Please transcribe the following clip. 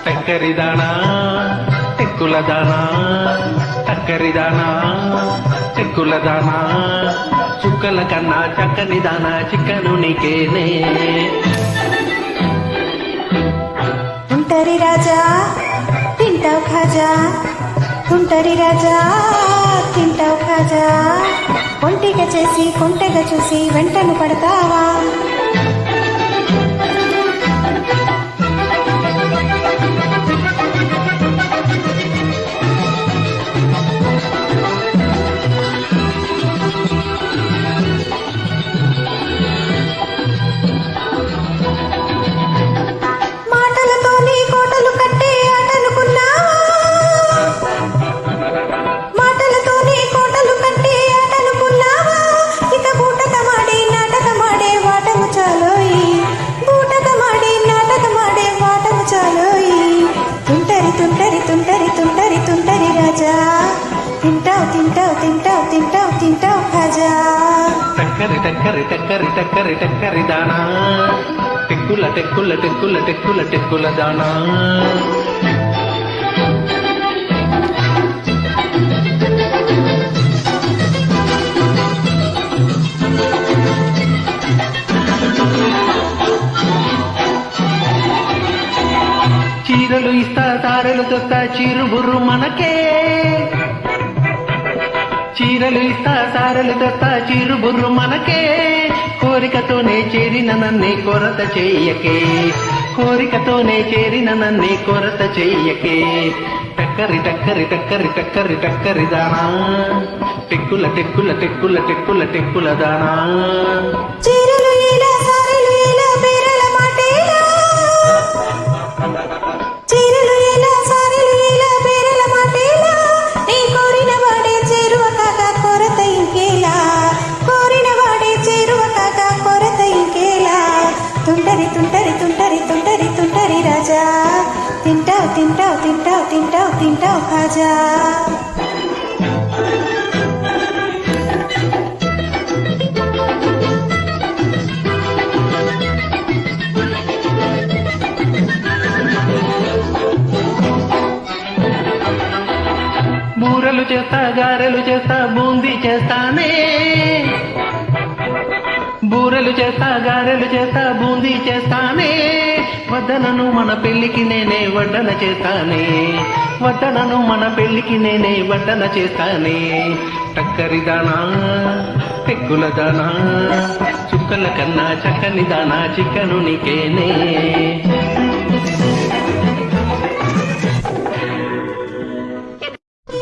టక్కరిదానా టెక్కులదానా టక్కరిదానా టెక్కులదానా చుక్కల కన్నా చక్కని దానా చిక్కను నీకేనే. తుంటరి రాజా తింటావు ఖాజా, తుంటరి రాజా తింటావు ఖాజా, ఒంటిగా చేసి కొంటెగా చూసి వెంటను పడతావా. తింటావు తింటావు తింటావు తింటావు తింటావు ఖాజా. టక్కరి టక్కరి టక్కరి టక్కరి టక్కరి దానా టెక్కుల టెక్కుల టెక్కుల టెక్కుల టెక్కుల దానా. చీరలు ఇస్తా తారలు తెస్తా చీరు బుర్రు మనకే, చీరలు ఇస్తా సారలు తెస్తా చీరు బుర్రు మనకే, కోరికతోనే చేరిన నన్నే కొరత చెయ్యకే, కోరికతోనే చేరిన నన్నే కొరత చెయ్యకే. టక్కరి టక్కరి టక్కరి టక్కరి టక్కరి దానా టెక్కుల టెక్కుల టెక్కుల టెక్కుల టెక్కుల దానా. చీరలు ఇలా సారలు ఇలా బేరల మాటేలా, చీరలు ఇలా సారలు ఇలా బేరల మాటేలా, నీ కోరిన వాడే చేరువ కాక కొరత ఇంకేలా, కోరిన వాడే చేరువ కాక కొరత ఇంకేలా. తుంటరి తుంటరి తుంటరి తుంటరి తుంటరి రాజా తింటావు తింటావు తింటావు తింటావు తింటావు ఖాజా. బూరలు చేస్తా గారెలు చేస్తా బూందీ చేస్తానే, బూరెలు చేస్తా గారెలు చేస్తా బూందీ చేస్తానే, వద్దనను మన పెళ్లికి నేనే వడ్డన చేస్తానే, వద్దనను మన పెళ్లికి నేనే వడ్డన చేస్తానే. టక్కరి దానా టెక్కుల దానా చుక్కల కన్నా చక్కని దానా చిక్కను నీకేనే.